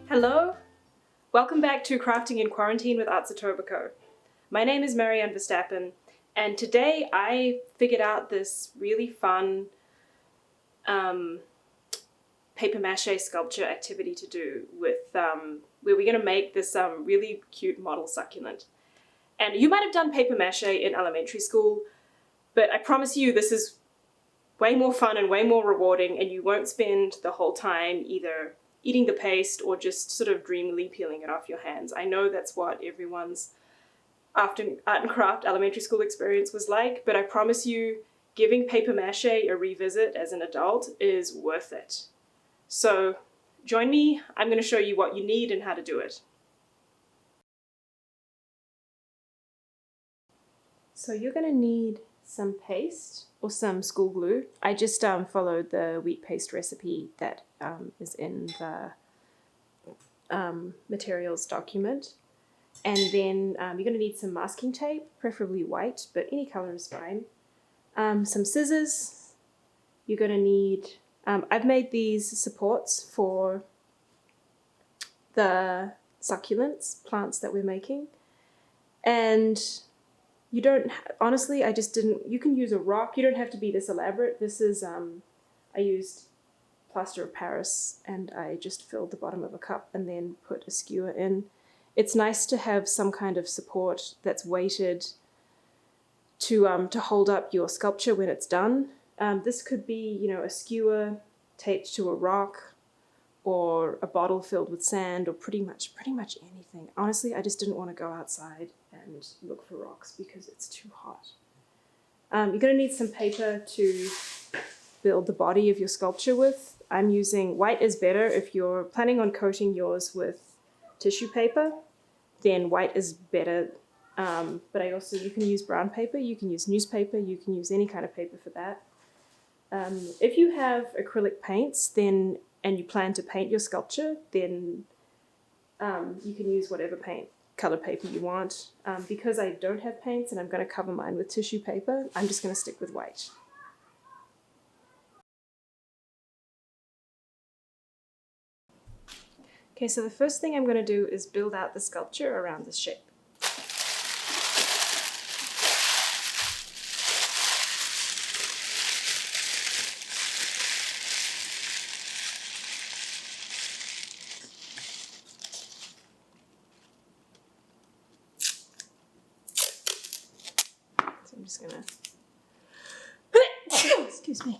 Hello, welcome back to Crafting in Quarantine with Arts Etobicoke. My name is Marjan Verstappen, and today I figured out this really fun paper mache sculpture activity to do with where we're going to make this really cute model succulent. And you might have done paper mache in elementary school, but I promise you this is way more fun and way more rewarding, and you won't spend the whole time either eating the paste or just sort of dreamily peeling it off your hands. I know that's what everyone's art and craft elementary school experience was like, but I promise you giving paper mache a revisit as an adult is worth it. So join me, I'm going to show you what you need and how to do it. So you're going to need some paste or some school glue. I just followed the Wheatpaste recipe that is in the materials document. And then you're going to need some masking tape, preferably white, but any color is fine. Some scissors. You're going to need, I've made these supports for the succulents, plants that we're making. And you don't, honestly, I just didn't, you can use a rock. You don't have to be this elaborate. This is, I used plaster of Paris and I just filled the bottom of a cup and then put a skewer in. It's nice to have some kind of support that's weighted to hold up your sculpture when it's done. This could be, you know, a skewer taped to a rock or a bottle filled with sand or pretty much anything. Honestly, I just didn't want to go outside and look for rocks because it's too hot. You're going to need some paper to build the body of your sculpture with. I'm using white is better. If you're planning on coating yours with tissue paper, then white is better. But you can use brown paper, you can use newspaper, you can use any kind of paper for that. If you have acrylic paints and you plan to paint your sculpture, then you can use whatever color paper you want. Because I don't have paints and I'm going to cover mine with tissue paper, I'm just going to stick with white. Okay, so the first thing I'm going to do is build out the sculpture around this shape. So I'm just going to, excuse me.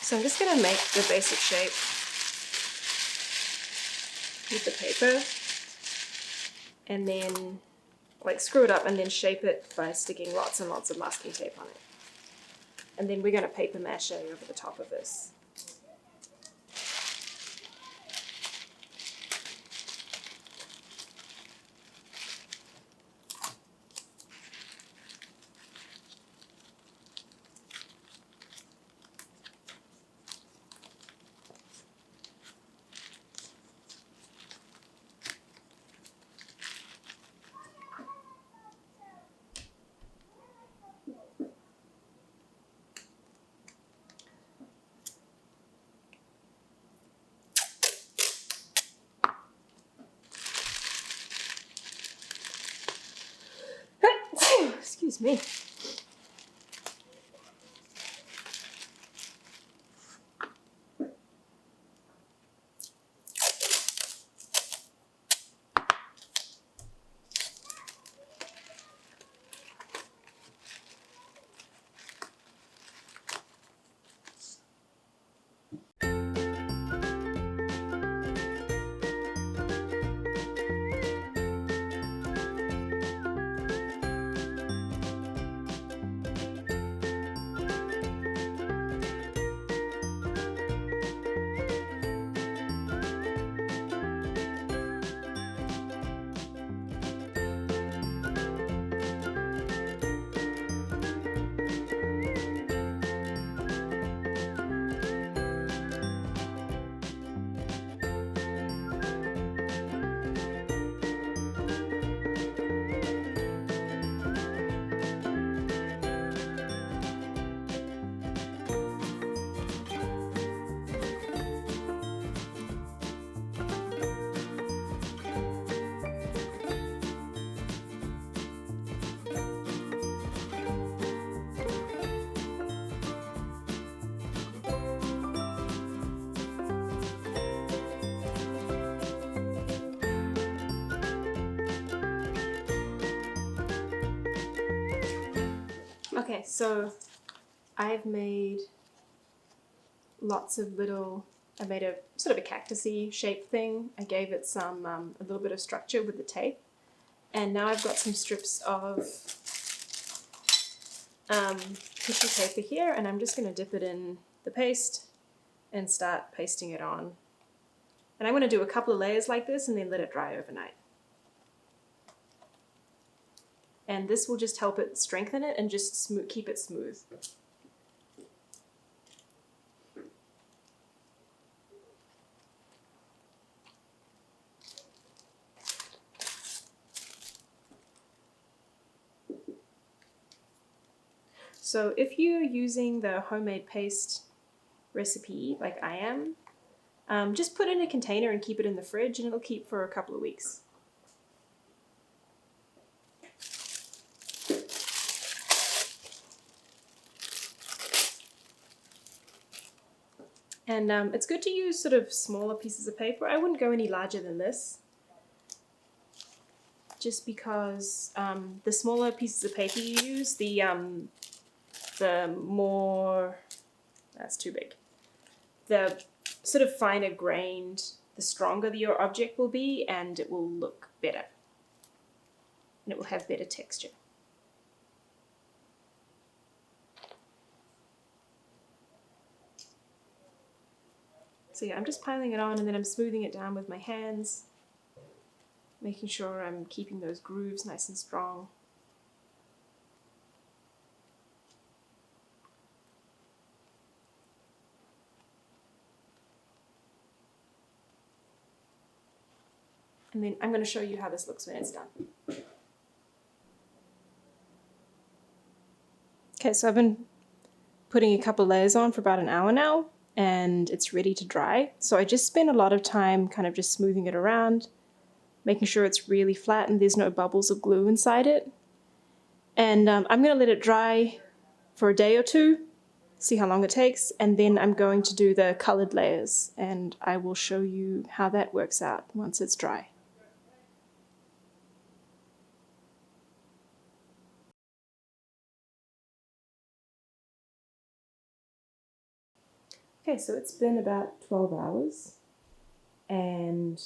So I'm just going to make the basic shape with the paper and then screw it up and then shape it by sticking lots and lots of masking tape on it. And then we're going to paper mache over the top of this. Excuse me. Okay, so I've made lots of little, I made a sort of a cactus-y shaped thing. I gave it some, a little bit of structure with the tape. And now I've got some strips of tissue paper here, and I'm just going to dip it in the paste and start pasting it on. And I'm going to do a couple of layers like this and then let it dry overnight. And this will just help it strengthen it and just keep it smooth. So if you're using the homemade paste recipe like I am, just put it in a container and keep it in the fridge, and it'll keep for a couple of weeks. And it's good to use sort of smaller pieces of paper. I wouldn't go any larger than this, just because the smaller pieces of paper you use, the more, that's too big, the sort of finer grained, the stronger your object will be, and it will look better. And it will have better texture. So yeah, I'm just piling it on, and then I'm smoothing it down with my hands, making sure I'm keeping those grooves nice and strong. And then I'm going to show you how this looks when it's done. Okay, so I've been putting a couple layers on for about an hour now, and it's ready to dry. So I just spent a lot of time kind of just smoothing it around, making sure it's really flat and there's no bubbles of glue inside it. And I'm going to let it dry for a day or two, see how long it takes, and then I'm going to do the colored layers, and I will show you how that works out once it's dry. Okay, so it's been about 12 hours, and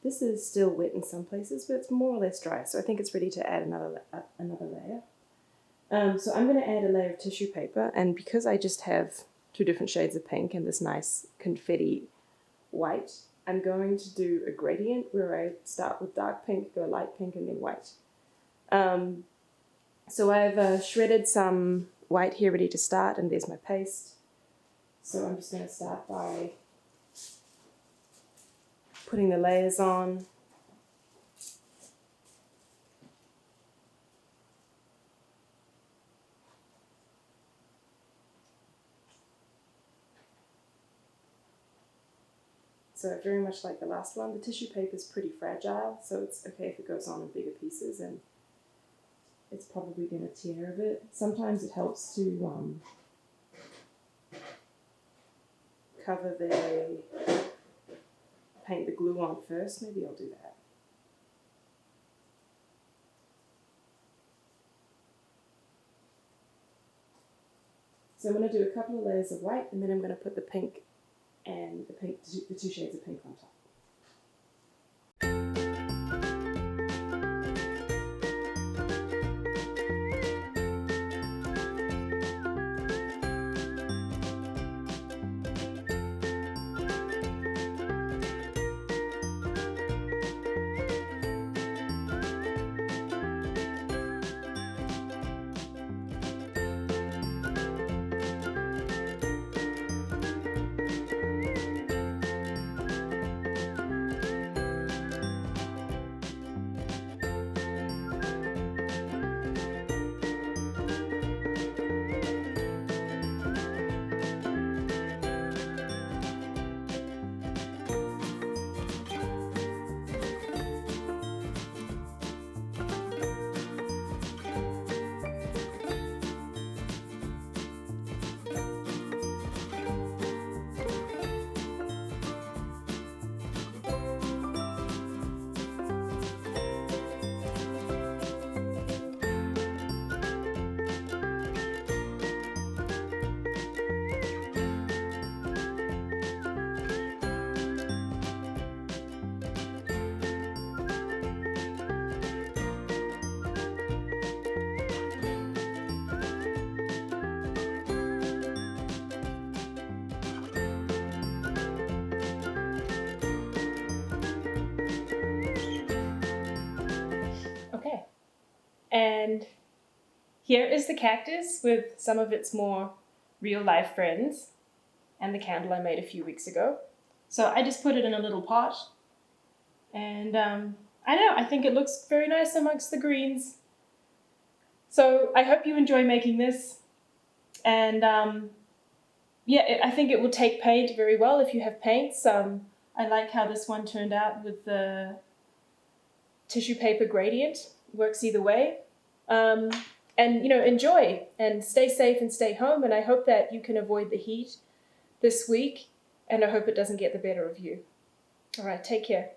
this is still wet in some places, but it's more or less dry, so I think it's ready to add another layer. So I'm going to add a layer of tissue paper, and because I just have two different shades of pink and this nice confetti white, I'm going to do a gradient where I start with dark pink, go light pink, and then white. So I've shredded some white here ready to start, and there's my paste. So I'm just going to start by putting the layers on. So very much like the last one, the tissue paper is pretty fragile, so it's okay if it goes on in bigger pieces, and it's probably going to tear a bit. Sometimes it helps to cover paint the glue on first. Maybe I'll do that. So I'm going to do a couple of layers of white, and then I'm going to put the pink and the two shades of pink on top. And here is the cactus with some of its more real life friends and the candle I made a few weeks ago. So I just put it in a little pot, and I don't know, I think it looks very nice amongst the greens. So I hope you enjoy making this, and yeah, I think it will take paint very well if you have paints. I like how this one turned out with the tissue paper gradient. Works either way. And enjoy and stay safe and stay home, and I hope that you can avoid the heat this week, and I hope it doesn't get the better of you. All right, take care.